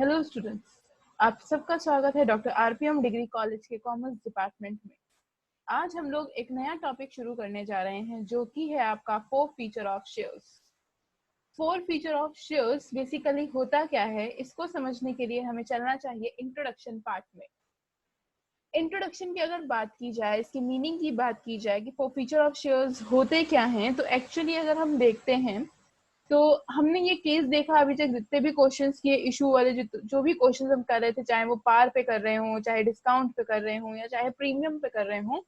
Hello students, आप सबका स्वागत है डॉक्टर आरपीएम डिग्री कॉलेज के कॉमर्स डिपार्टमेंट में। आज हम लोग एक नया टॉपिक शुरू करने जा रहे हैं जो कि है आपका four feature of shares. Four feature of shares basically होता क्या है, इसको समझने के लिए हमें चलना चाहिए इंट्रोडक्शन पार्ट में। इंट्रोडक्शन की अगर बात की जाए, इसकी मीनिंग की बात की जाए कि फोर फीचर ऑफ शेयर्स होते क्या हैं, तो एक्चुअली अगर हम देखते हैं तो हमने ये केस देखा अभी तक, जितने भी क्वेश्चंस किए इशू वाले, जो भी क्वेश्चंस हम कर रहे थे, चाहे वो पार पे कर रहे हो, चाहे डिस्काउंट पे कर रहे हो, या चाहे प्रीमियम पे कर रहे हो,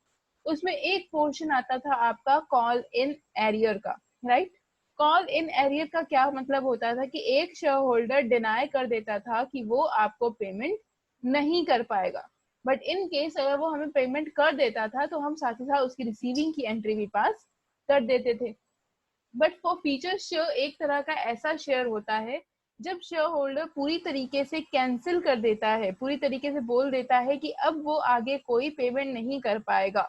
उसमें एक पोर्शन आता था आपका कॉल इन एरियर का। राइट। कॉल इन एरियर का क्या मतलब होता था कि एक शेयर होल्डर डिनाई कर देता था कि वो आपको पेमेंट नहीं कर पाएगा, बट इन केस अगर वो हमें पेमेंट कर देता था तो हम साथ ही साथ उसकी रिसीविंग की एंट्री भी पास कर देते थे। बट फॉर फीचर शेयर एक तरह का ऐसा शेयर होता है जब शेयर होल्डर पूरी तरीके से कैंसिल कर देता है, पूरी तरीके से बोल देता है कि अब वो आगे कोई पेमेंट नहीं कर पाएगा।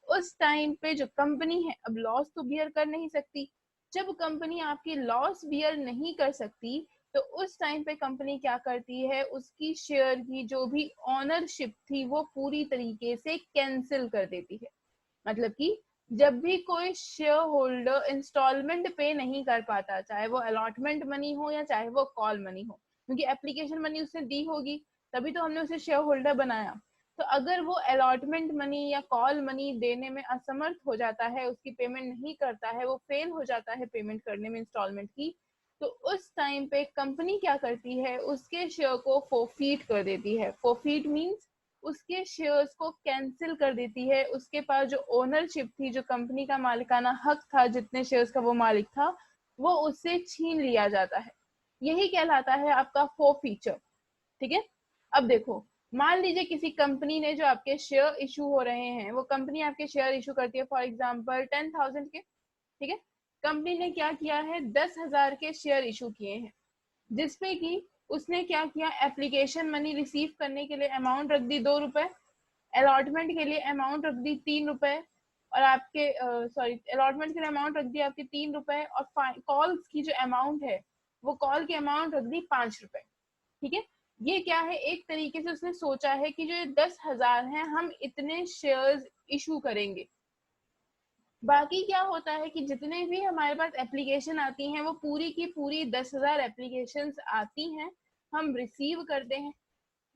उस टाइम पे जो कंपनी है अब लॉस तो बियर कर नहीं सकती। जब कंपनी आपकी लॉस बियर नहीं कर सकती तो उस टाइम पे कंपनी क्या करती है, उसकी शेयर की जो भी ऑनरशिप थी वो पूरी तरीके से कैंसिल कर देती है। मतलब कि जब भी कोई शेयर होल्डर इंस्टॉलमेंट पे नहीं कर पाता, चाहे वो अलॉटमेंट मनी हो या चाहे वो कॉल मनी हो, क्योंकि एप्लीकेशन मनी उसने दी होगी तभी तो हमने उसे शेयर होल्डर बनाया। तो अगर वो अलॉटमेंट मनी या कॉल मनी देने में असमर्थ हो जाता है, उसकी पेमेंट नहीं करता है, वो फेल हो जाता है पेमेंट करने में इंस्टॉलमेंट की, तो उस टाइम पे कंपनी क्या करती है, उसके शेयर को फोरफीट कर देती है। फोरफीट मीन्स उसके शेयर्स को कैंसिल कर देती है। उसके पास जो ओनरशिप थी, जो कंपनी का मालिकाना हक था, जितने शेयर्स का वो मालिक था, वो उससे छीन लिया जाता है। यही कहलाता है आपका फोरफीचर। ठीक है। अब देखो, मान लीजिए किसी कंपनी ने जो आपके शेयर इशू हो रहे हैं, वो कंपनी आपके शेयर इशू करती है फॉर एग्जाम्पल 10,000 के। ठीक है। कंपनी ने क्या किया है, 10,000 के शेयर इशू किए हैं, जिसपे कि उसने क्या किया, एप्लीकेशन मनी रिसीव करने के लिए अमाउंट रख दी 2 रुपए, अलॉटमेंट के लिए अमाउंट रख दी 3 रुपए, और आपके अलॉटमेंट के लिए अमाउंट रख दी आपके 3 रुपए, और कॉल्स की जो अमाउंट है वो कॉल की अमाउंट रख दी 5 रुपए। ठीक है। ये क्या है, एक तरीके से उसने सोचा है कि जो ये 10,000 है हम इतने शेयर्स इशू करेंगे। बाकी क्या होता है कि जितने भी हमारे पास एप्लीकेशन आती हैं वो पूरी की पूरी 10,000 एप्लीकेशन आती हैं, हम रिसीव करते हैं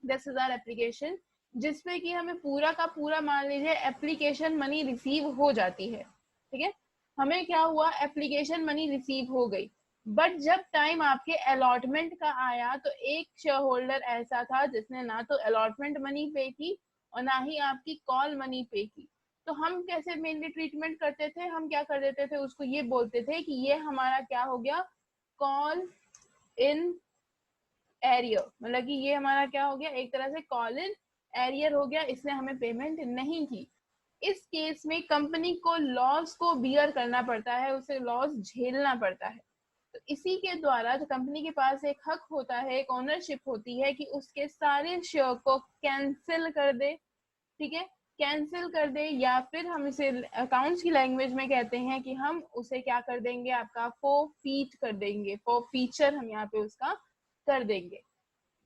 10,000 एप्लीकेशन, जिसपे कि हमें पूरा का पूरा मान लीजिए एप्लीकेशन मनी रिसीव हो जाती है। ठीक है। हमें क्या हुआ, एप्लीकेशन मनी रिसीव हो गई, बट जब टाइम आपके अलॉटमेंट का आया तो एक शेयर होल्डर ऐसा था जिसने ना तो अलॉटमेंट मनी पे की और ना ही आपकी कॉल मनी पे की। तो हम कैसे मेनली ट्रीटमेंट करते थे, हम क्या कर देते थे, उसको ये बोलते थे कि ये हमारा क्या हो गया, कॉल इन एरियर, मतलब कि ये हमारा क्या हो गया, एक तरह से कॉल इन एरियर हो गया, इसने हमें पेमेंट नहीं की। इस केस में कंपनी को लॉस को बियर करना पड़ता है, उसे लॉस झेलना पड़ता है। तो इसी के द्वारा जो कंपनी के पास एक हक होता है, एक ओनरशिप होती है कि उसके सारे शेयर को कैंसिल कर दे। ठीक है। कैंसिल कर दे, या फिर हम इसे अकाउंट्स की लैंग्वेज में कहते हैं कि हम उसे क्या कर देंगे, आपका फोरफीट कर देंगे, फोरफीचर हम यहाँ पे उसका कर देंगे।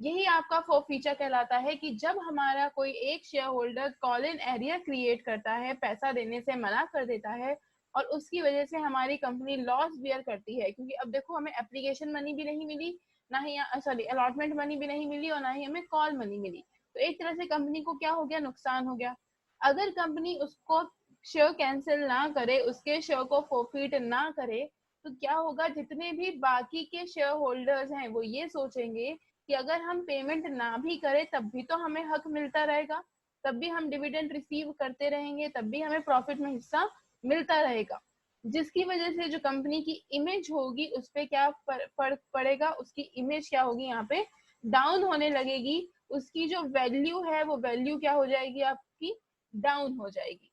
यही आपका फोरफीचर कहलाता है कि जब हमारा कोई एक share holder call in arrear create करता है, पैसा देने से मना कर देता है, और उसकी वजह से हमारी कंपनी लॉस बियर करती है, क्योंकि अब देखो हमें एप्लीकेशन मनी भी नहीं मिली, ना ही अलॉटमेंट मनी भी नहीं मिली, और ना ही हमें कॉल मनी मिली। तो एक तरह से कंपनी को क्या हो गया, नुकसान हो गया। अगर कंपनी उसको शेयर कैंसिल ना करे, उसके शेयर को फोरफीट ना करे, तो क्या होगा, जितने भी बाकी के शेयर होल्डर्स हैं वो ये सोचेंगे कि अगर हम पेमेंट ना भी करें तब भी तो हमें हक मिलता रहेगा, तब भी हम डिविडेंड रिसीव करते रहेंगे, तब भी हमें प्रॉफिट में हिस्सा मिलता रहेगा, जिसकी वजह से जो कंपनी की इमेज होगी उस पर क्या फर्क पड़ेगा, उसकी इमेज क्या होगी, यहाँ पे डाउन होने लगेगी। उसकी जो वैल्यू है वो वैल्यू क्या हो जाएगी, आपकी डाउन हो जाएगी।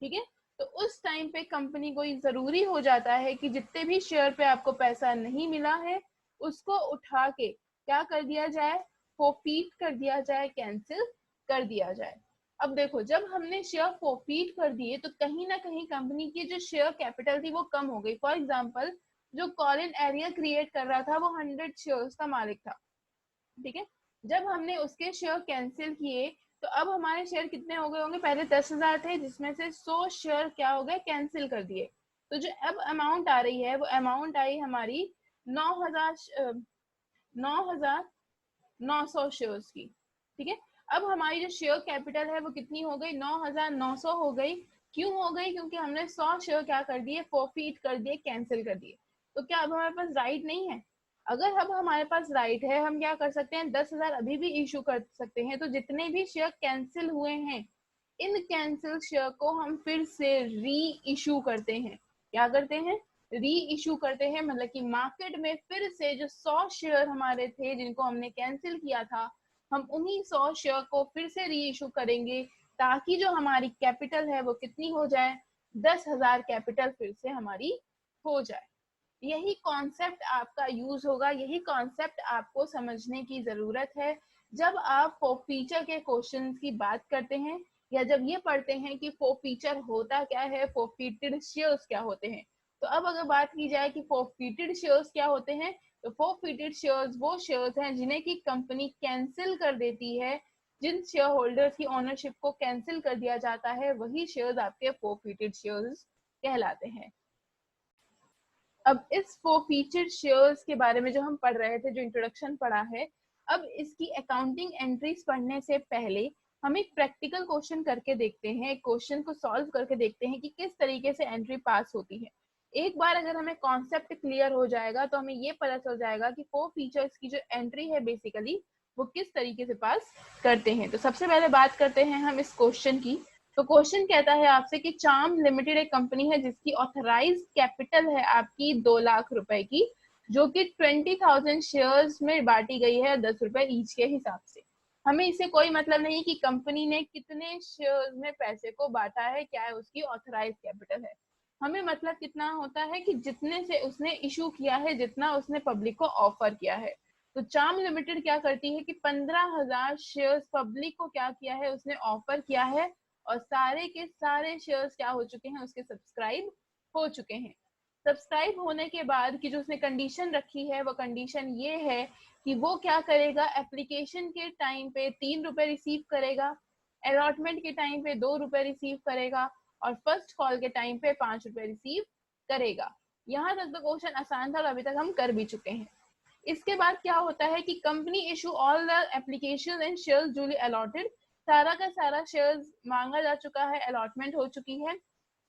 ठीक है। तो उस टाइम पे कंपनी को जरूरी हो जाता है कि जितने भी शेयर पे आपको पैसा नहीं मिला है उसको उठा के क्या कर दिया जाए, फोरफीट कर दिया जाए, कैंसिल कर दिया जाए। अब देखो, जब हमने शेयर फोरफीट कर दिए तो कहीं ना कहीं कंपनी की जो शेयर कैपिटल थी वो कम हो गई। फॉर एग्जाम्पल, जो कॉल इन एरिया क्रिएट कर रहा था वो 100 शेयर्स का मालिक था। ठीक है। जब हमने उसके शेयर कैंसिल किए तो अब हमारे शेयर कितने हो गए होंगे, पहले 10,000 थे जिसमें से 100 शेयर क्या हो गए, कैंसिल कर दिए। तो जो अब अमाउंट आ रही है वो अमाउंट आई हमारी 9,900 शेयर्स की। ठीक है, अब हमारी जो शेयर कैपिटल है वो कितनी हो गई, 9,900 हो गई। क्यों हो गई, क्योंकि हमने 100 शेयर क्या कर दिए, फोरफीट कर दिए, कैंसिल कर दिए। तो क्या अब हमारे पास राइट नहीं है? अगर अब हमारे पास राइट है, हम क्या कर सकते हैं, 10,000 अभी भी इशू कर सकते हैं। तो जितने भी शेयर कैंसिल हुए हैं, इन कैंसिल शेयर को हम फिर से री इशू करते हैं। क्या करते हैं, री इशू करते हैं। मतलब कि मार्केट में फिर से जो 100 शेयर हमारे थे जिनको हमने कैंसिल किया था, हम उन्हीं 100 शेयर को फिर से री इशू करेंगे, ताकि जो हमारी कैपिटल है वो कितनी हो जाए, 10,000 कैपिटल फिर से हमारी हो जाए। यही कॉन्सेप्ट आपका यूज होगा, यही कॉन्सेप्ट आपको समझने की जरूरत है जब आप फोरफीचर के क्वेश्चंस की बात करते हैं, या जब ये पढ़ते हैं कि फोरफीचर होता क्या है, फोरफीटेड शेयर्स क्या होते हैं। तो अब अगर बात की जाए कि फोरफीटेड शेयर्स क्या होते हैं, तो फोरफीटेड शेयर्स वो शेयर्स हैं जिन्हें की कंपनी कैंसिल कर देती है। जिन शेयर होल्डर्स की ओनरशिप को कैंसिल कर दिया जाता है, वही शेयर्स आपके फोरफीटेड शेयर्स कहलाते हैं। अब इस फोरफीचर शेयर्स के बारे में जो हम पढ़ रहे थे, जो इंट्रोडक्शन पढ़ा है, अब इसकी अकाउंटिंग एंट्रीज पढ़ने से पहले हम एक प्रैक्टिकल क्वेश्चन करके देखते हैं, एक क्वेश्चन को सॉल्व करके देखते हैं कि किस तरीके से एंट्री पास होती है। एक बार अगर हमें कॉन्सेप्ट क्लियर हो जाएगा तो हमें ये पता चल जाएगा कि फोरफीचर्स की जो एंट्री है बेसिकली वो किस तरीके से पास करते हैं। तो सबसे पहले बात करते हैं हम इस क्वेश्चन की। तो क्वेश्चन कहता है आपसे कि चार्म लिमिटेड एक कंपनी है जिसकी ऑथराइज्ड कैपिटल है आपकी 2 लाख रुपए की, जो कि 20,000 शेयर्स में बांटी गई है 10 रुपए ईच के हिसाब से। हमें इससे कोई मतलब नहीं कि कंपनी ने कितने शेयर्स में पैसे को बांटा है, क्या है उसकी ऑथराइज्ड कैपिटल है। हमें मतलब कितना होता है कि जितने से उसने इशू किया है, जितना उसने पब्लिक को ऑफर किया है। तो चार्म लिमिटेड क्या करती है कि 15,000 शेयर्स पब्लिक को क्या किया है, उसने ऑफर किया है, और सारे के सारे शेयर्स क्या हो चुके हैं, उसके सब्सक्राइब हो चुके हैं। सब्सक्राइब होने के बाद की जो उसने कंडीशन रखी है, वो कंडीशन ये है कि वो क्या करेगा, एप्लीकेशन के टाइम पे 3 रुपए रिसीव करेगा, अलॉटमेंट के टाइम पे 2 रुपए रिसीव करेगा, और फर्स्ट कॉल के टाइम पे 5 रुपए रिसीव करेगा। यहाँ तक तो क्वेश्चन आसान था और अभी तक हम कर भी चुके हैं। इसके बाद क्या होता है कि company issue all the application and shares duly allotted. सारा का सारा शेयर्स मांगा जा चुका है, अलॉटमेंट हो चुकी है,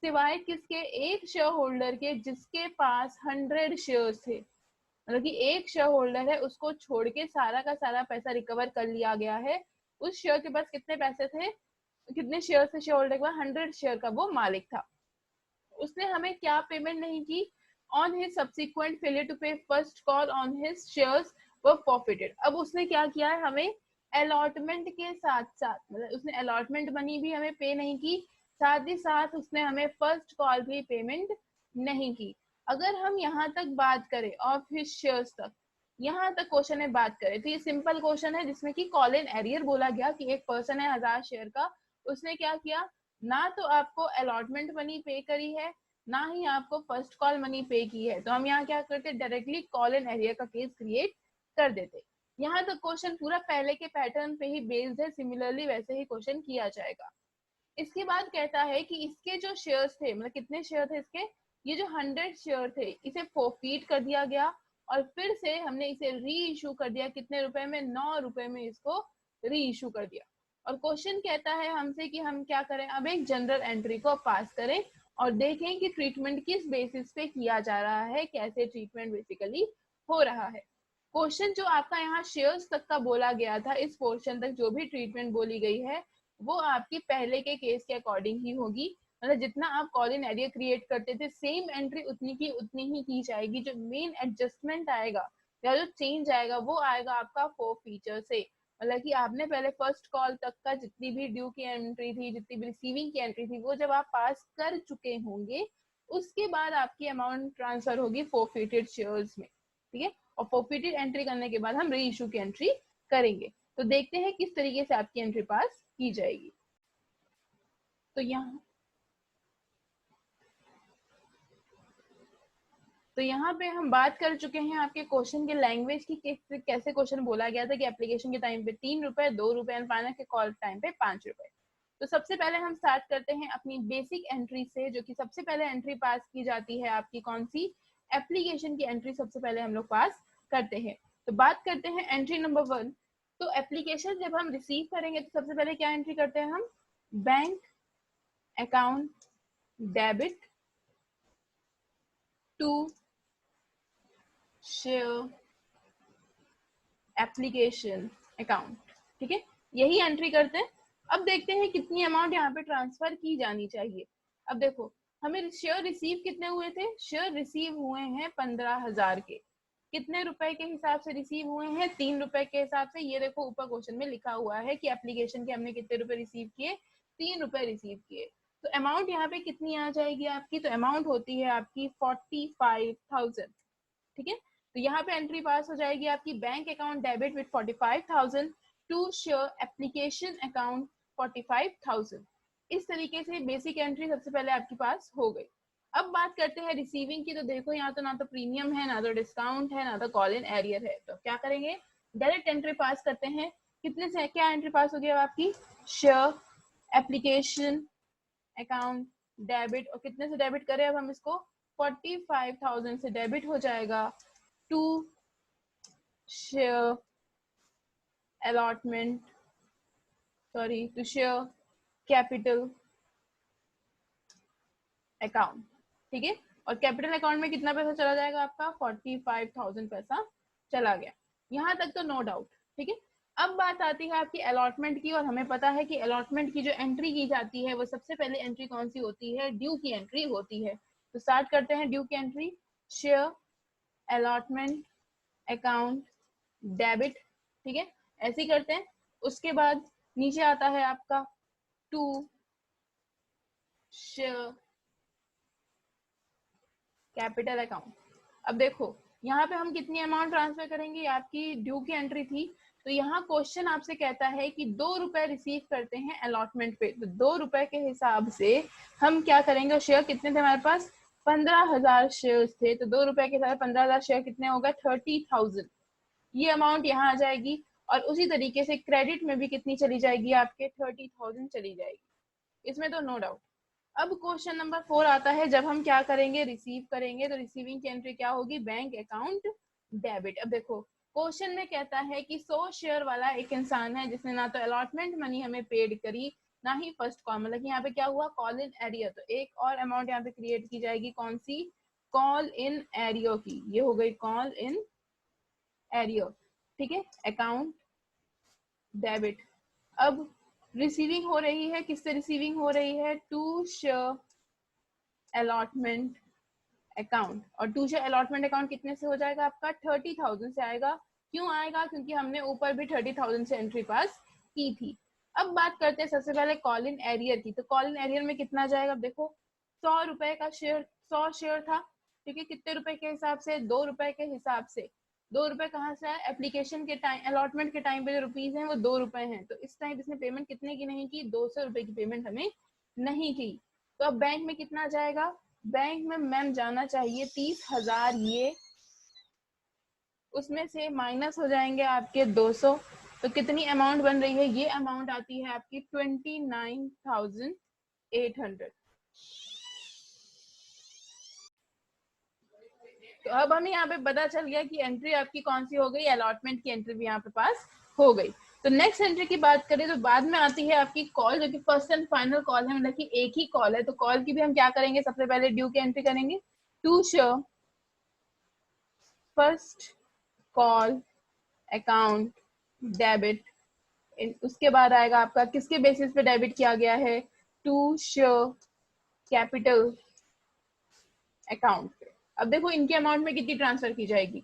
सिवाय किसके, एक शेयर होल्डर के जिसके पास 100 शेयर्स थे। मतलब कि एक शेयर होल्डर है, उसको छोड़ के सारा का सारा पैसा रिकवर कर लिया गया है। उस शेयर के पास कितने पैसे थे, कितने शेयर थे शेयर होल्डर के पास, 100 शेयर का वो मालिक था। उसने हमें क्या पेमेंट नहीं की, on his subsequent failure to pay first call on his shares were forfeited. अब उसने क्या किया है, हमें अलॉटमेंट के साथ साथ, मतलब उसने अलॉटमेंट मनी भी हमें पे नहीं की, साथ ही साथ उसने हमें फर्स्ट कॉल भी पेमेंट नहीं की। अगर हम यहाँ तक बात करें ऑफ हिज शेयर्स तक, यहाँ तक क्वेश्चन में बात करें तो ये सिंपल क्वेश्चन है जिसमें कि कॉल इन एरियर बोला गया कि एक पर्सन है 1000 शेयर का, उसने क्या किया, ना तो आपको अलॉटमेंट मनी पे करी है, ना ही आपको फर्स्ट कॉल मनी पे की है। तो हम यहाँ क्या करते, डायरेक्टली कॉल एंड एरिया का केस क्रिएट कर देते। यहाँ तक क्वेश्चन पूरा पहले के पैटर्न पे ही बेस्ड है, सिमिलरली वैसे ही क्वेश्चन किया जाएगा। इसके बाद कहता है कि इसके जो शेयर्स थे, मतलब कितने शेयर थे इसके, ये जो 100 शेयर थे इसे फोरफीट कर दिया गया, और फिर से हमने इसे री इशू कर दिया, कितने रुपए में, 9 रुपए में इसको री इशू कर दिया। और क्वेश्चन कहता है हमसे कि हम क्या करें, अब एक जनरल एंट्री को पास करें और देखें कि ट्रीटमेंट किस बेसिस पे किया जा रहा है, कैसे ट्रीटमेंट बेसिकली हो रहा है। क्वेश्चन जो आपका यहाँ शेयर्स तक का बोला गया था, इस पोर्शन तक जो भी ट्रीटमेंट बोली गई है वो आपकी पहले के केस के अकॉर्डिंग ही होगी। मतलब जितना आप कॉल इन एरिया क्रिएट करते थे, सेम एंट्री उतनी की उतनी ही की जाएगी। जो मेन एडजस्टमेंट आएगा या जो चेंज आएगा वो आएगा आपका फोरफीचर से। मतलब कि आपने पहले फर्स्ट कॉल तक का जितनी भी ड्यू की एंट्री थी, जितनी भी रिसीविंग की एंट्री थी, वो जब आप पास कर चुके होंगे, उसके बाद आपकी अमाउंट ट्रांसफर होगी फोरफिटेड शेयर्स में। ठीक है, और फोरफिटेड एंट्री करने के बाद हम री इशू की एंट्री करेंगे। तो देखते हैं किस तरीके से आपकी एंट्री पास की जाएगी। तो यहाँ तो यहाँ पे हम बात कर चुके हैं आपके क्वेश्चन के लैंग्वेज की, कैसे क्वेश्चन बोला गया था कि एप्लीकेशन के टाइम पे 3 रुपए, 2 रुपए एंड फाइनल के कॉल टाइम पे 5 रुपए। तो सबसे पहले हम स्टार्ट करते हैं अपनी बेसिक एंट्री से, जो कि सबसे पहले एंट्री पास की जाती है आपकी कौन सी, एप्लीकेशन की एंट्री सबसे पहले हम लोग पास करते हैं। तो बात करते हैं एंट्री नंबर 1। तो एप्लीकेशन जब हम रिसीव करेंगे तो सबसे पहले क्या एंट्री करते हैं हम, bank account debit to share application account, ठीक है, यही एंट्री करते हैं। अब देखते हैं कितनी अमाउंट यहाँ पे ट्रांसफर की जानी चाहिए। अब देखो हमें शेयर रिसीव कितने हुए थे, शेयर रिसीव हुए हैं 15,000 के। कितने रुपए के हिसाब से रिसीव हुए हैं, 3 रुपए के हिसाब से। ये देखो ऊपर क्वेश्चन में लिखा हुआ है कि एप्लीकेशन के हमने कितने रुपए रिसीव किए, 3 रुपए रिसीव किए। तो अमाउंट यहाँ पे कितनी आ जाएगी आपकी, तो अमाउंट होती है आपकी 45,000, ठीक है। तो यहाँ पे एंट्री पास हो जाएगी आपकी, bank account debit with 45,000 to share application account 45,000। इस तरीके से बेसिक एंट्री सबसे पहले आपके पास हो गई। अब बात करते हैं रिसीविंग की। तो देखो यहाँ तो ना तो प्रीमियम है, ना तो डिस्काउंट है, ना तो कॉल इन एरियर है। तो क्या करेंगे, डायरेक्ट एंट्री पास करते हैं। कितने से क्या एंट्री पास हो गया आपकी, शेयर एप्लीकेशन अकाउंट डेबिट, और कितने से डेबिट करें अब हम इसको, 45,000 से डेबिट हो जाएगा to share allotment, sorry to share capital account, ठीक है। और कैपिटल अकाउंट में कितना पैसा चला जाएगा आपका, 45,000 पैसा चला गया। यहाँ तक तो नो डाउट, ठीक है। अब बात आती है आपकी अलॉटमेंट की, और हमें पता है कि अलॉटमेंट की जो एंट्री की जाती है वो सबसे पहले एंट्री कौन सी होती है, ड्यू की एंट्री होती है। तो स्टार्ट करते हैं ड्यू की entry, share allotment account debit, ठीक है, ऐसे ही करते हैं। उसके बाद नीचे आता है आपका टू शेयर कैपिटल अकाउंट। अब देखो यहाँ पे हम कितनी अमाउंट ट्रांसफर करेंगे, आपकी ड्यू की एंट्री थी। तो यहाँ क्वेश्चन आपसे कहता है कि 2 रुपए रिसीव करते हैं अलॉटमेंट पे। तो 2 रुपए के हिसाब से हम क्या करेंगे, शेयर कितने थे हमारे पास, 15,000 शेयर थे। तो 2 रुपए के साथ 15,000 शेयर कितने हो गए, 30,000। ये अमाउंट यहाँ आ जाएगी। और उसी तरीके से क्रेडिट में भी कितनी चली जाएगी आपके, 30,000 चली जाएगी, इसमें तो नो डाउट। अब क्वेश्चन नंबर 4 आता है, जब हम क्या करेंगे, रिसीव करेंगे। तो रिसीविंग की एंट्री क्या होगी, बैंक अकाउंट डेबिट। अब देखो क्वेश्चन में कहता है कि 100 शेयर वाला एक इंसान है जिसने ना तो अलॉटमेंट मनी हमें पेड करी, ना ही फर्स्ट कॉल, मतलब कि यहाँ पे क्या हुआ, कॉल इन एरियर। तो एक और अमाउंट यहाँ पे क्रिएट की जाएगी, कौन सी, कॉल इन एरियर की। ये हो गई कॉल इन एरियर, ठीक है, अकाउंट डेबिट। अब रिसीविंग हो रही है, किससे रिसीविंग हो रही है, टू शेयर अलॉटमेंट अकाउंट। और टू शेयर अलॉटमेंट अकाउंट कितने से हो जाएगा आपका, 30,000 से आएगा। क्यों आएगा, क्योंकि हमने ऊपर भी 30,000 से एंट्री पास की थी। अब बात करते हैं सबसे पहले कॉल इन एरियर की। तो कॉल इन एरियर में कितना जाएगा, देखो 100 रुपए का शेयर, 100 शेयर था, ठीक है, कितने रुपए के हिसाब से, 2 रुपए के हिसाब से। 2 रुपए कहाँ से आए, एप्लीकेशन के टाइम, अलॉटमेंट के टाइम पे जो रुपीज हैं वो 2 रुपए हैं। तो इस टाइम इसने पेमेंट कितने की नहीं की, 200 रुपए की पेमेंट हमें नहीं की। तो अब बैंक में कितना जाएगा, बैंक में मैम जाना चाहिए 30,000, ये उसमें से माइनस हो जाएंगे आपके 200। तो कितनी अमाउंट बन रही है, ये अमाउंट आती है आपकी 29,800। तो अब हमें यहाँ पे पता चल गया कि एंट्री आपकी कौन सी हो गई, अलॉटमेंट की एंट्री भी यहाँ पे पास हो गई। तो नेक्स्ट एंट्री की बात करें तो बाद में आती है आपकी कॉल, जो कि फर्स्ट एंड फाइनल कॉल है, मतलब कि एक ही कॉल है। तो कॉल की भी हम क्या करेंगे, सबसे पहले ड्यू की एंट्री करेंगे, to share first call account debit. उसके बाद आएगा आपका किसके बेसिस पे डेबिट किया गया है, टू शेयर कैपिटल अकाउंट पे। अब देखो इनके अमाउंट में कितनी ट्रांसफर की जाएगी,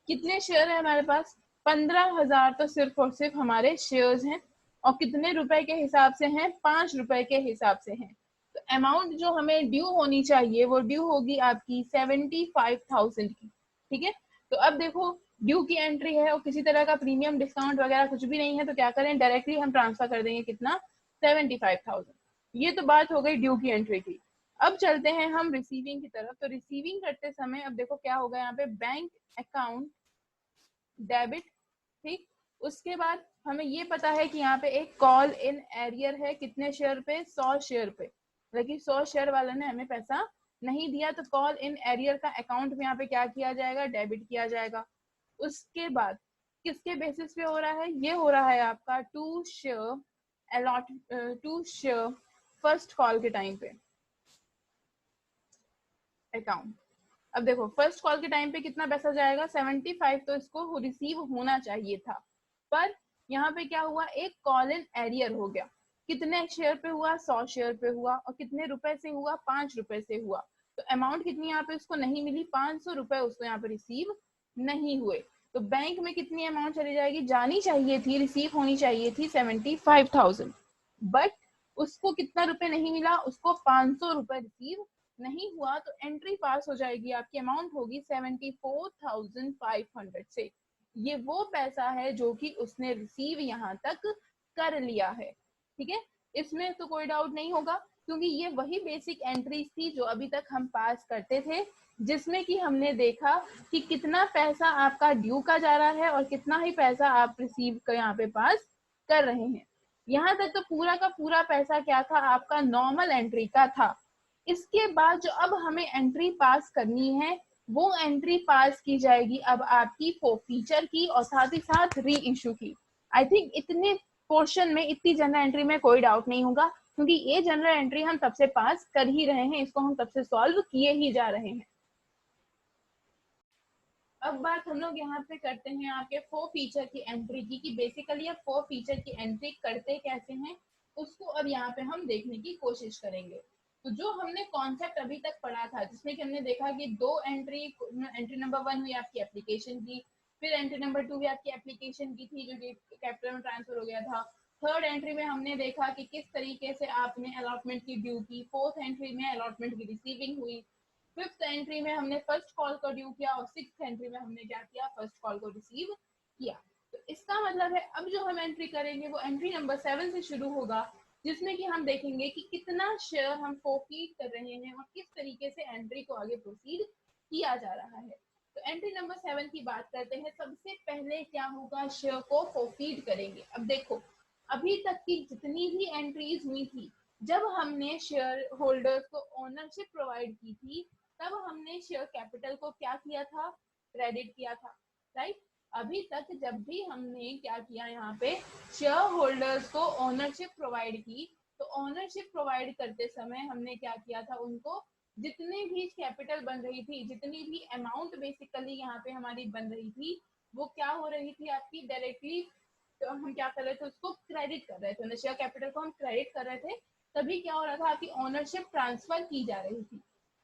कितने शेयर है हमारे पास, 15,000 तो सिर्फ और सिर्फ हमारे शेयर्स हैं। और कितने रुपए के हिसाब से हैं, 5 रुपए के हिसाब से हैं। तो अमाउंट जो हमें ड्यू होनी चाहिए वो ड्यू होगी आपकी 75,000 की, ठीक है। तो अब देखो ड्यू की एंट्री है और किसी तरह का प्रीमियम डिस्काउंट वगैरह कुछ भी नहीं है, तो क्या करें, डायरेक्टली हम ट्रांसफर कर देंगे कितना, 75,000। ये तो बात हो गई ड्यू की एंट्री की। अब चलते हैं हम रिसीविंग की तरफ। तो रिसीविंग करते समय अब देखो क्या होगा यहाँ पे, बैंक अकाउंट डेबिट, ठीक। उसके बाद हमें ये पता है कि यहाँ पे एक कॉल इन एरियर है, कितने शेयर पे, 100 शेयर पे, लेकिन 100 शेयर वाले ने हमें पैसा नहीं दिया, तो कॉल इन एरियर का अकाउंट में यहाँ पे क्या किया जाएगा, डेबिट किया जाएगा। उसके बाद किसके बेसिस पे हो रहा है, ये हो रहा है आपका to share allot, to share first call के टाइम पे अकाउंट। अब देखो फर्स्ट कॉल के टाइम पे कितना पैसा जाएगा, 75, तो इसको रिसीव होना चाहिए था, पर यहाँ पे क्या हुआ, एक कॉल इन एरियर हो गया। कितने शेयर पे हुआ, 100 शेयर पे हुआ, और कितने रुपए से हुआ, 5 रुपए से हुआ। तो अमाउंट कितनी यहाँ पे उसको नहीं मिली, 500 रुपए उसको यहाँ पे रिसीव नहीं हुए। तो बैंक में कितनी अमाउंट चली जाएगी, जानी चाहिए थी, रिसीव होनी चाहिए थी 75,000, बट उसको कितना रुपए नहीं मिला, उसको 500 रुपए रिसीव नहीं हुआ। तो एंट्री पास हो जाएगी, आपकी अमाउंट होगी 74,500 से। ये वो पैसा है जो कि उसने रिसीव यहाँ तक कर लिया है, ठीक है। इसमें तो कोई डाउट नहीं होगा, क्योंकि ये वही बेसिक एंट्रीज थी जो अभी तक हम पास करते थे, जिसमें कि हमने देखा कि कितना पैसा आपका ड्यू का जा रहा है और कितना ही पैसा आप रिसीव कर यहाँ पे पास कर रहे हैं। यहाँ तक तो पूरा का पूरा पैसा क्या था, आपका नॉर्मल एंट्री का था। इसके बाद जो अब हमें एंट्री पास करनी है, वो एंट्री पास की जाएगी अब आपकी फीचर की और साथ ही साथ री इशू की। आई थिंक इतने पोर्शन में, इतनी जनरल एंट्री में कोई डाउट नहीं होगा, क्योंकि ये जनरल एंट्री हम तब से पास कर ही रहे हैं, इसको हम तब से सॉल्व किए ही जा रहे हैं। अब बात हम लोग यहाँ पे करते हैं आपके 4 फीचर की एंट्री की, कि बेसिकली अब 4 फीचर की एंट्री करते कैसे हैं, उसको अब यहाँ पे हम देखने की कोशिश करेंगे। तो जो हमने कॉन्सेप्ट अभी तक पढ़ा था, जिसमें कि हमने देखा कि दो एंट्री, एंट्री नंबर 1 हुई आपकी एप्लीकेशन की, फिर एंट्री नंबर 2 भी आपकी एप्लीकेशन की थी जो कि कैपिटल में ट्रांसफर हो गया था। थर्ड एंट्री में हमने देखा कि किस तरीके से आपने अलॉटमेंट की ड्यू की, फोर्थ एंट्री में अलॉटमेंट की रिसीविंग हुई, फिफ्थ एंट्री में हमने फर्स्ट कॉल को ड्यू किया, और सिक्स एंट्री में हमने क्या किया, फर्स्ट कॉल को रिसीव किया। तो इसका मतलब है अब जो हम एंट्री करेंगे वो एंट्री नंबर 7 से शुरू होगा, जिसमें कि हम देखेंगे कि कितना शेयर हम फॉरफीट कर रहे हैं और किस तरीके से एंट्री को आगे प्रोसीड किया जा रहा है। तो एंट्री नंबर 7 की बात करते हैं। सबसे पहले क्या होगा, शेयर को फॉरफीट करेंगे। अब देखो अभी तक की जितनी भी एंट्रीज हुई थी, जब हमने शेयर होल्डर्स को ओनरशिप प्रोवाइड की थी, तब हमने शेयर कैपिटल को क्या किया था, क्रेडिट किया था, राइट। अभी तक जब भी हमने क्या किया, यहाँ पे शेयर होल्डर्स को ओनरशिप प्रोवाइड की, तो ओनरशिप प्रोवाइड करते समय हमने क्या किया था, उनको जितनी भी कैपिटल बन रही थी, जितनी भी अमाउंट बेसिकली यहाँ पे हमारी बन रही थी, वो क्या हो रही थी आपकी डायरेक्टली, तो हम क्या कर रहे थे, उसको क्रेडिट कर रहे थे, शेयर कैपिटल को हम क्रेडिट कर रहे थे। तभी क्या हो रहा था, आपकी ओनरशिप ट्रांसफर की जा रही थी।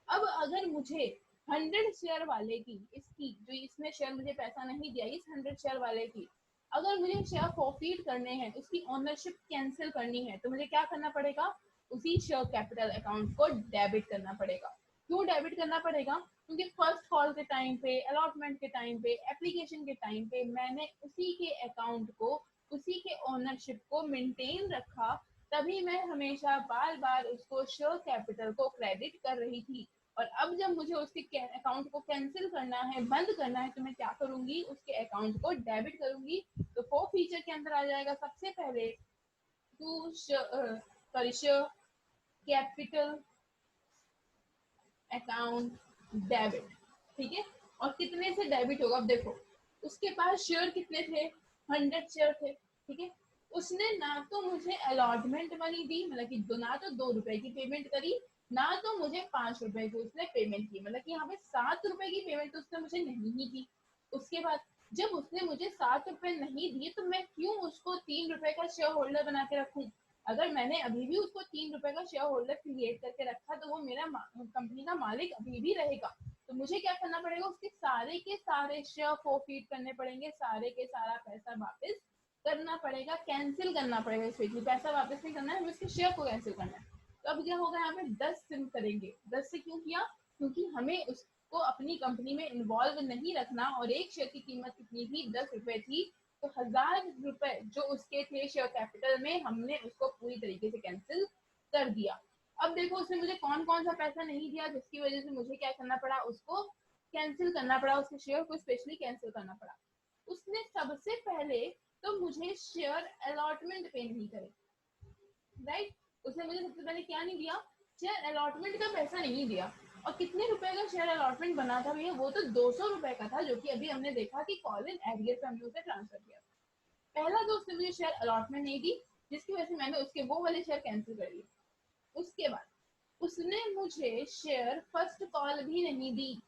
अब अगर मुझे 100 शेयर वाले की, इसकी जो इसने शेयर मुझे पैसा नहीं दिया, इस 100 शेयर वाले की अगर मुझे शेयर फॉरफीट करने हैं, उसकी ओनरशिप कैंसिल करनी है, तो मुझे क्या करना पड़ेगा, उसी शेयर कैपिटल अकाउंट को डेबिट करना पड़ेगा। क्यों डेबिट करना पड़ेगा, क्योंकि फर्स्ट कॉल के टाइम पे, अलॉटमेंट के टाइम पे, एप्लीकेशन के टाइम पे मैंने उसी के अकाउंट को, उसी के ओनरशिप को मेंटेन रखा, तभी मैं हमेशा बार बार उसको शेयर कैपिटल को क्रेडिट कर रही थी। और अब जब मुझे उसके अकाउंट को कैंसिल करना है, बंद करना है, तो मैं क्या करूंगी, उसके अकाउंट को डेबिट करूंगी। तो 4 फीचर के अंदर आ जाएगा सबसे पहले to sorry share capital account debit, ठीक है। और कितने से डेबिट होगा, अब देखो उसके पास शेयर कितने थे, 100 शेयर थे, ठीक है। उसने ना तो मुझे अलॉटमेंट मनी दी, मतलब कि ना तो 2 रुपए की पेमेंट करी, ना तो मुझे 5 रुपए की उसने पेमेंट की, मतलब कि यहाँ पे 7 रुपए की पेमेंट तो उसने मुझे नहीं ही की। उसके बाद जब उसने मुझे 7 रुपए नहीं दिए, तो मैं क्यों उसको 3 रुपए का शेयर होल्डर बना के रखूं। अगर मैंने अभी भी उसको 3 रुपए का शेयर होल्डर क्रिएट करके रखा, तो वो मेरा कंपनी का मालिक अभी भी रहेगा। तो मुझे क्या करना पड़ेगा, उसके सारे के सारे शेयर फॉरफीट करने पड़ेंगे, सारे के सारा पैसा वापस करना पड़ेगा, कैंसिल करना पड़ेगा। स्पेशली पैसा वापस नहीं करना है, हमें उसके शेयर को कैंसिल करना है। तो अब क्या होगा, यहाँ पे 10 सिम करेंगे। 10 से क्यों किया, क्योंकि हमें उसको अपनी कंपनी में इन्वॉल्व नहीं रखना, और एक शेयर की कीमत कितनी थी, 10 रुपए थी। तो 1000 रुपए जो उसके थे शेयर कैपिटल में, हमने उसको पूरी तरीके से कैंसिल कर दिया। अब देखो उसने मुझे कौन कौन सा पैसा नहीं दिया जिसकी वजह से मुझे क्या करना पड़ा, उसको कैंसिल करना पड़ा, उसके शेयर को स्पेशली कैंसिल करना पड़ा। उसने सबसे पहले तो मुझे शेयर अलॉटमेंट पे नहीं करे, राइट। उसने मुझे सबसे पहले क्या नहीं दिया, शेयर अलॉटमेंट का पैसा नहीं दिया। और कितने रुपए का शेयर अलॉटमेंट बना था भैया, वो तो 200 रुपए का था, जो कि अभी हमने देखा कि कॉल इन एरियर पे हमने उसे ट्रांसफर किया। पहला तो उसने मुझे शेयर अलॉटमेंट नहीं दी, जिसकी वजह से मैंने उसके वो वाले शेयर कैंसिल कर लिए। उसके बाद उसने मुझे शेयर फर्स्ट कॉल भी नहीं दी,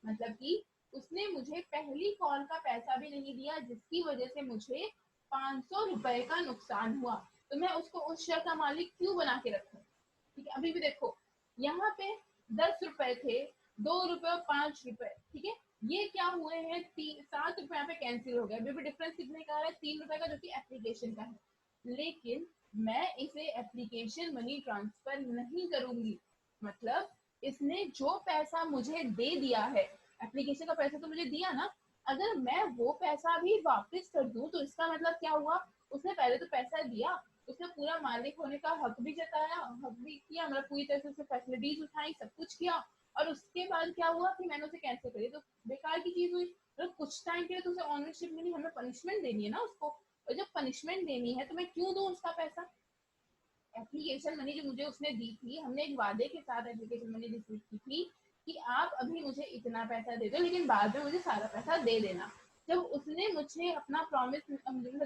मतलब कि उसने मुझे पहली कॉल का पैसा भी नहीं दिया, जिसकी वजह से मुझे 500 रुपए का नुकसान हुआ। तो मैं उसको उस शेयर का मालिक क्यों बना के रखूं? ठीक है, अभी भी देखो यहाँ पे 10 रुपए थे, 2 रुपए और 5 रुपए, ठीक है, ये क्या हुए हैं, 7 रुपए यहाँ पे कैंसिल हो गया। अभी भी डिफरेंस कितने का है, 3 रुपए का, जो कि एप्लीकेशन का है। लेकिन मैं इसे एप्लीकेशन मनी ट्रांसफर नहीं करूंगी, मतलब इसने जो पैसा मुझे दे दिया है, एप्लीकेशन का पैसा तो मुझे दिया ना, अगर मैं वो पैसा भी वापस कर दूं तो इसका मतलब क्या हुआ, उसने पहले तो पैसा दिया, उसने पूरा मालिक होने का हक भी जताया, हक भी किया, मतलब पूरी तरह से उसने फैसिलिटीज उठाई, सब कुछ किया, और उसके बाद क्या हुआ कि मैंने उसे कैंसिल करी, तो बेकार की चीज हुई। मतलब कुछ टाइम के लिए तो उसे ऑनरशिप मिली, हमें पनिशमेंट देनी है ना उसको, और जब पनिशमेंट देनी है तो मैं क्यों दूं उसका पैसा। एप्लीकेशन मनी जो मुझे उसने दी थी, हमने एक वादे के साथ एप्लीकेशन मनी रिसीव की थी कि आप अभी मुझे इतना पैसा दे दो, लेकिन बाद में मुझे सारा पैसा दे देना। जब उसने मुझे अपना प्रॉमिस,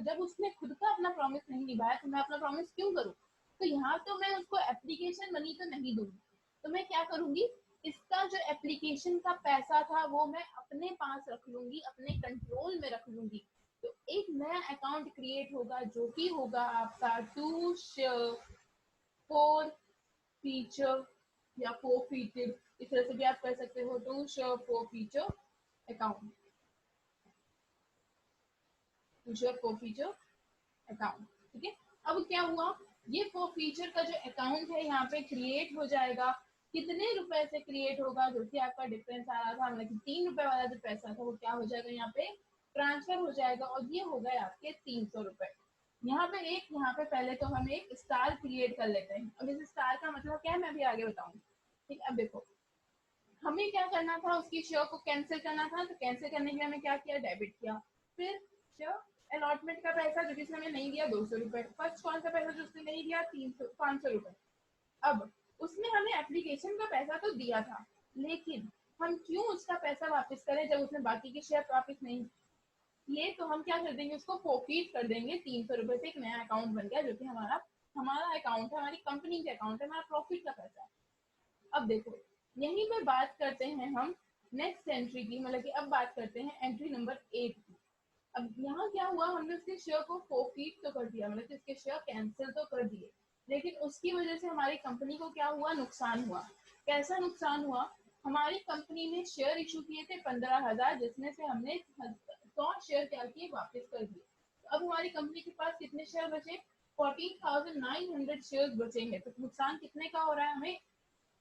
जब उसने खुद का अपना प्रॉमिस नहीं निभाया तो मैं अपना प्रॉमिस क्यों करूँ। तो यहाँ तो मैं उसको एप्लीकेशन मनी तो नहीं दूंगी, तो मैं क्या करूंगी, इसका जो एप्लीकेशन का पैसा था वो मैं अपने पास रख लूंगी, अपने कंट्रोल में रख लूंगी। तो एक नया अकाउंट क्रिएट होगा, जो कि होगा आपका टू फोर फीचर या फोर फीचर, इस तरह से भी आप कर सकते हो, to share forfeiture account, to share forfeiture account, ठीक है। अब क्या हुआ, ये फोर फीचर का जो अकाउंट है यहाँ पे क्रिएट हो जाएगा। कितने रुपए से क्रिएट होगा, जो कि आपका डिफरेंस आ रहा था, मतलब कि 3 रुपए वाला जो पैसा था वो क्या हो जाएगा, यहाँ पे ट्रांसफर हो जाएगा, और ये हो गए आपके 300 रुपए। यहाँ पे यहाँ पे पहले तो हम एक स्टार क्रिएट कर लेते हैं। अब इस स्टार का मतलब क्या है मैं अभी आगे बताऊंगी। ठीक, अब देखो हमें क्या करना था, उसकी शेयर को कैंसिल करना था, तो कैंसिल करने के लिए हमें क्या किया, डेबिट किया। फिर शेयर अलॉटमेंट का पैसा जो जिसने हमें नहीं दिया 200 रुपए, फर्स्ट कॉल का पैसा जो उसने नहीं दिया 500 रुपए। अब उसने हमें एप्लीकेशन का पैसा तो दिया था, लेकिन हम क्यों उसका पैसा वापस करें जब उसने बाकी के शेयर वापस नहीं किए। तो हम क्या कर देंगे, उसको फोरफीट कर देंगे, 300 रुपए से एक नया अकाउंट बन गया, जो कि हमारा हमारा अकाउंट है, हमारी कंपनी के अकाउंट है, हमारा प्रॉफिट का पैसा है। अब देखो यहीं पे बात करते हैं हम नेक्स्ट एंट्री की, मतलब कि अब बात करते हैं एंट्री नंबर 8 की। अब यहाँ क्या हुआ, हमने उसके शेयर को फोरफीट तो कर दिया, मतलब कि उसके शेयर कैंसिल तो कर दिए, लेकिन उसकी वजह से हमारी कंपनी को क्या हुआ, नुकसान हुआ। कैसा नुकसान हुआ, हमारी कंपनी ने शेयर इशू किए थे 15,000, जिसमें से हमने 100 शेयर क्या किए, वापस कर दिए। तो अब हमारी कंपनी के पास कितने शेयर बचे, 14,900 शेयर बचेंगे। तो नुकसान कितने का हो रहा है, हमें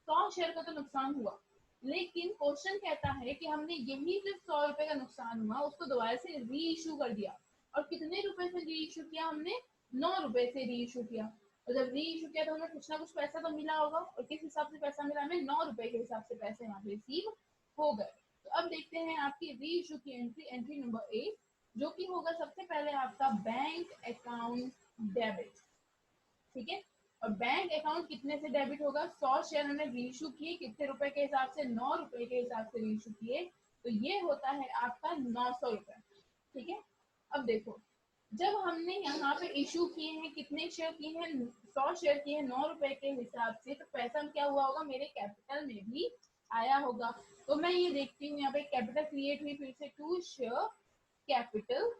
100 शेयर का तो नुकसान हुआ। लेकिन क्वेश्चन कहता है कि हमने यही जो 100 रुपए का नुकसान हुआ उसको दोबारा से री इशू कर दिया। और कितने रुपए से री इशू किया हमने, 9 रुपए से री इशू किया। और जब री इशू किया तो हमें कुछ ना कुछ पैसा तो मिला होगा, और किस हिसाब से पैसा मिला, हमें 9 रुपए के हिसाब से पैसे वहां पे रिसीव हो गए। तो अब देखते हैं आपकी री इशू की एंट्री, एंट्री नंबर 8, जो कि होगा सबसे पहले आपका बैंक अकाउंट डेबिट। ठीक है, और बैंक अकाउंट कितने से डेबिट होगा, 100 शेयर हमने रीइशू किए, कितने रुपए के हिसाब से, 9 रुपए के हिसाब से रीइशू किए, तो ये होता है आपका 900 रुपए। ठीक है, अब देखो जब हमने यहाँ पे इशू किए हैं, कितने शेयर किए हैं, 100 शेयर किए हैं 9 रुपए के हिसाब से, तो पैसा क्या हुआ होगा, मेरे कैपिटल में भी आया होगा। तो मैं ये देखती हूँ यहाँ पे कैपिटल क्रिएट हुई, फिर से टू शेयर कैपिटल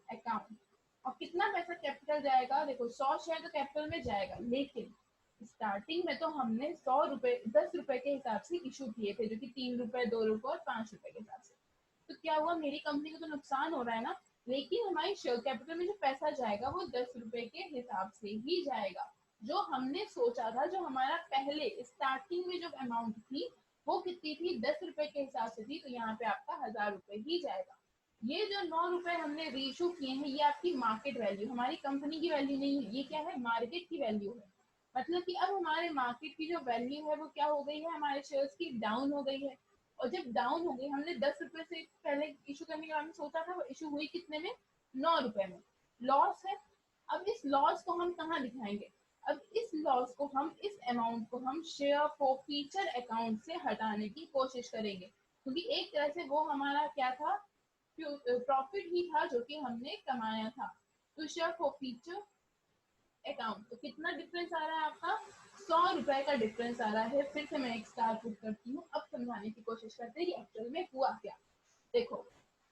अकाउंट। और कितना पैसा कैपिटल जाएगा, देखो 100 शेयर तो कैपिटल में जाएगा, लेकिन स्टार्टिंग में तो हमने 100 रुपए 10 रुपए के हिसाब से इशू किए थे, जो कि 3 रुपए 2 रुपए और 5 रुपए के हिसाब से। तो क्या हुआ, मेरी कंपनी को तो नुकसान हो रहा है ना, लेकिन हमारी शेयर कैपिटल में जो पैसा जाएगा वो 10 रुपए के हिसाब से ही जाएगा। जो हमने सोचा था, जो हमारा पहले स्टार्टिंग में जो अमाउंट थी वो कितनी थी, 10 रुपए के हिसाब से थी, तो यहाँ पे आपका 1000 रुपए ही जाएगा। ये जो 9 रुपए हमने रीइशू किए हैं, ये आपकी मार्केट वैल्यू, हमारी कंपनी की वैल्यू नहीं है, ये क्या है, मार्केट की वैल्यू है। मतलब कि अब हमारे मार्केट की जो वैल्यू है वो क्या हो गई है, हमारे शेयर्स की डाउन हो गई है। और जब डाउन हो गई, हमने 10 रुपए से पहले इशू करने के बारे में सोचा था, वो इशू हुई कितने में, 9 रुपए में। लॉस है। अब इस लॉस को हम कहाँ दिखाएंगे, अब इस लॉस को हम, इस अमाउंट को हम शेयर फॉरफीचर अकाउंट से हटाने की कोशिश करेंगे, क्योंकि एक तरह से वो हमारा क्या था, प्रॉफिट ही था जो कि हमने कमाया था। तो शेयर फॉरफीचर अकाउंट, तो कितना डिफरेंस आ रहा है आपका, 100 रुपए का डिफरेंस आ रहा है। फिर से मैं एक स्टार पुट करती हूँ, अब समझाने की कोशिश करते हैं कि एक्चुअल में हुआ क्या। देखो,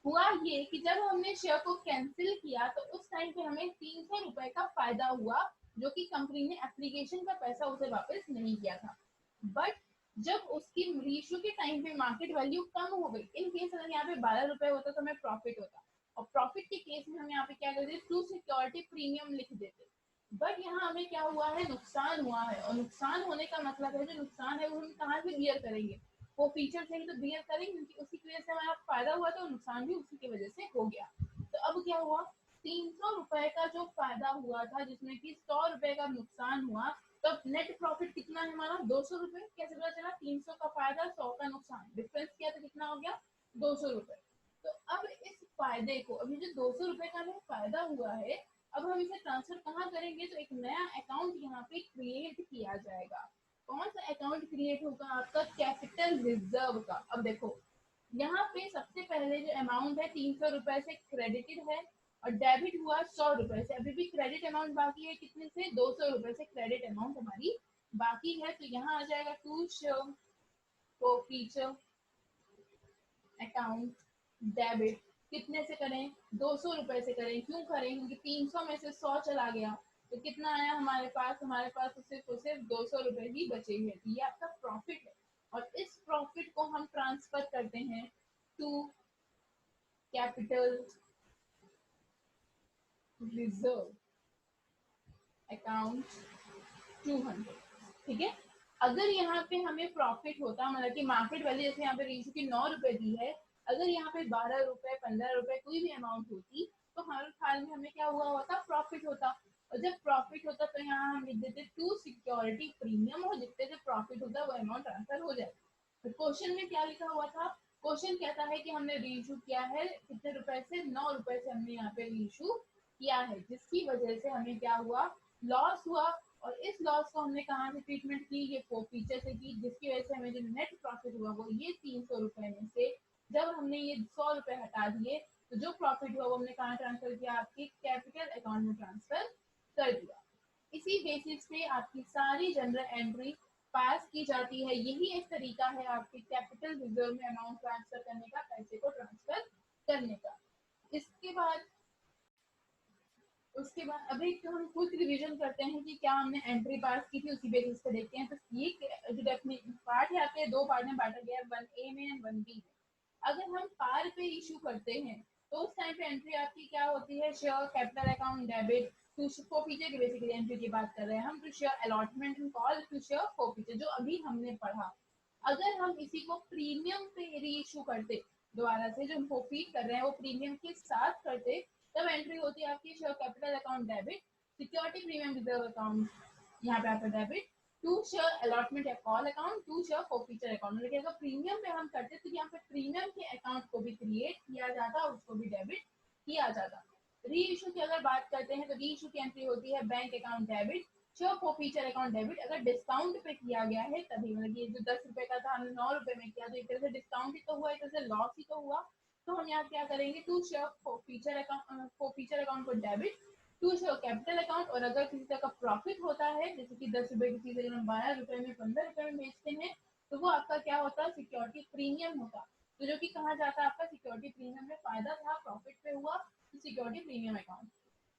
हुआ ये कि जब हमने शेयर को कैंसिल किया तो उस टाइम पे हमें 300 रुपए का फायदा हुआ, जो कि कंपनी ने एप्लीकेशन का पैसा उसे वापस नहीं किया था। बट जब उसकी रीइश्यू के टाइम पे मार्केट वैल्यू कम हो गई, इन केस अगर यहाँ पे 12 रुपए होता तो हमें प्रॉफिट होता, और प्रॉफिट के केस में हम यहाँ पे क्या करते, टू सिक्योरिटी प्रीमियम लिख देते। बट यहाँ हमें क्या हुआ है, नुकसान हुआ है। और नुकसान होने का मतलब है, जो नुकसान है वो हम कहाँ से बियर करेंगे, वो फीचर से ही तो बियर करेंगे, क्योंकि उसी की वजह से हमारा फायदा हुआ तो नुकसान भी उसी की वजह से हो गया। तो अब क्या हुआ, 300 रुपए का जो फायदा हुआ था, जिसमें कि 100 रुपए का नुकसान हुआ, तो नेट प्रॉफिट कितना है हमारा, 200 रुपए। कैसे पता चला, 300 का फायदा, 100 का नुकसान, डिफरेंस किया तो कितना हो गया, 200 रुपए। तो अब इस फायदे को, अभी जो 200 रुपए का हमें फायदा हुआ है, अब हम इसे ट्रांसफर कहाँ करेंगे, तो एक नया अकाउंट यहाँ पे क्रिएट किया जाएगा। कौन सा अकाउंट क्रिएट होगा, आपका कैपिटल रिजर्व का। अब देखो, यहाँ पे सबसे पहले जो अमाउंट है 300 रुपए से क्रेडिटेड है, और डेबिट हुआ 100 रुपए से। अभी भी क्रेडिट अमाउंट बाकी है कितने से, 200 रुपए से क्रेडिट अमाउंट हमारी बाकी है। तो यहाँ आ जाएगा to forfeiture account debit, कितने से करें, 200 रुपए से करें। क्यों करें, क्योंकि 300 में से 100 चला गया, तो कितना आया हमारे पास, हमारे पास तो सिर्फ 200 रुपए ही बचे हैं। ये आपका प्रॉफिट है, और इस प्रॉफिट को हम ट्रांसफर करते हैं टू कैपिटल रिजर्व अकाउंट 200। ठीक है। अगर यहाँ पे हमें प्रॉफिट होता, मतलब कि मार्केट वैल्यू जैसे यहाँ पे रीशू की 9 रुपए दी है, अगर यहाँ पे 12 रुपए 15 रुपए कोई भी अमाउंट होती, तो हर हाल में हमें क्या हुआ होता, प्रॉफिट होता। और जब प्रॉफिट होता तो यहाँ हम लिख देते टू सिक्योरिटी प्रीमियम, और जितने से प्रॉफिट होता वो अमाउंट ट्रांसफर हो जाए। तो क्वेश्चन में क्या लिखा हुआ था, क्वेश्चन कहता है कि हमने रीइशू किया है कितने रुपए से, 9 रुपए से हमने यहाँ पे रीइशू किया है, जिसकी वजह से हमें क्या हुआ, लॉस हुआ। और इस लॉस को हमने कहाँ से ट्रीटमेंट की, ये फीचर से की, जिसकी वजह से हमें जो नेट प्रॉफिट हुआ वो ये 300 रुपए में से जब हमने ये 100 रुपए हटा दिए, तो जो प्रॉफिट हुआ वो हमने कहाँ ट्रांसफर किया, आपके कैपिटल अकाउंट में ट्रांसफर कर दिया। इसी बेसिस पे आपकी सारी जनरल एंट्री पास की जाती है। यही एक तरीका है आपके कैपिटल रिजर्व में अमाउंट ट्रांसफर करने का, पैसे को ट्रांसफर करने का। इसके बाद, उसके बाद अभी तो हम क्विक रिवीजन करते हैं कि क्या हमने एंट्री पास की थी, उसी बेसिस पे देखते हैं। तो ये जो पार्ट है आपके दो पार्ट में बांटा गया है, 1A में एंड 1B में। अगर हम पार पे इशू करते हैं तो उस टाइम पे एंट्री आपकी क्या होती है, share capital account debit to forfeiture की बेसिकली एंट्री की बात कर रहे हैं हम, to share allotment and call to share forfeiture, जो अभी हमने पढ़ा। अगर हम इसी को प्रीमियम पे री इशू करते, दोबारा से जो हम फॉरफीट कर रहे हैं वो प्रीमियम के साथ करते, तब एंट्री होती है आपकी share capital account debit, security premium reserve account यहाँ पे आपका डेबिट, टू शेयर अलॉटमेंट या call account, to share forfeiture account. लेकिन अगर प्रीमियम पे हम करते तो यहाँ पे प्रीमियम के अकाउंट को भी क्रिएट किया जाता और उसको भी डेबिट किया जाता। री इशू की अगर बात करते हैं तो री इशू की एंट्री होती है bank account debit, share forfeiture account debit. अगर डिस्काउंट पे किया गया है तभी, मतलब ये जो 10 रुपए का था हमने 9 रुपए में किया, तो एक तरह से डिस्काउंट ही तो हुआ, एक तरह से लॉस ही तो हुआ। तो हम यहाँ क्या करेंगे, टू शेयर फॉरफीचर अकाउंट को debit, to share capital account. और अगर किसी तरह का प्रॉफिट होता है, जैसे कि 10 रुपए की चीज अगर हम 12 रुपए में 15 रुपए में बेचते हैं, तो वो आपका क्या होता है, सिक्योरिटी प्रीमियम होता। तो जो कि कहा जाता है आपका सिक्योरिटी प्रीमियम में फायदा था, प्रॉफिट पे हुआ, तो security premium account.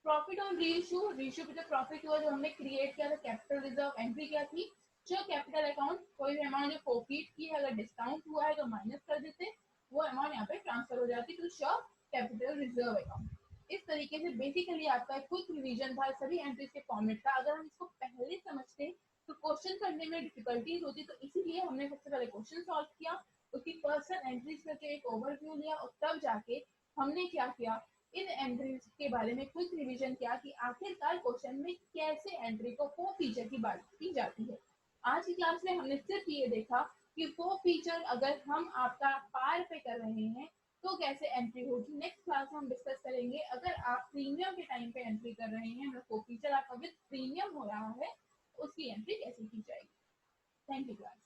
Profit on reissue, reissue पे जो प्रॉफिट हुआ जो हमने क्रिएट किया था, कैपिटल रिजर्व एंट्री क्या थी, जो कैपिटल अकाउंट कोई भी अमाउंट जो फॉरफीट की है, अगर डिस्काउंट हुआ है तो माइनस कर देते, वो अमाउंट यहाँ पे ट्रांसफर हो जाती to show capital reserve account. इस तरीके से बेसिकली आपका क्विक रिवीजन था सभी एंट्रीज के फॉर्मेट का। अगर हम इसको पहले समझते तो क्वेश्चन करने में डिफिकल्टीज होती, तो इसीलिए हमने सबसे पहले क्वेश्चन सॉल्व किया, उसकी पर्सनल एंट्रीज करके एक ओवरव्यू लिया, और तब जाके हमने क्या किया, इन एंट्रीज के बारे में क्विक रिवीजन किया कि आखिरकार क्वेश्चन में कैसे एंट्री को फो फीचर की बात की जाती है। आज की क्लास में हमने सिर्फ ये देखा कि फो फीचर अगर हम आपका पार पे कर रहे हैं तो कैसे एंट्री होगी। नेक्स्ट क्लास में हम डिस्कस करेंगे अगर आप प्रीमियम के टाइम पे एंट्री कर रहे हैं, मतलब फो फीचर आपका विद प्रीमियम हो रहा है, उसकी एंट्री कैसे की जाएगी। Thank you class.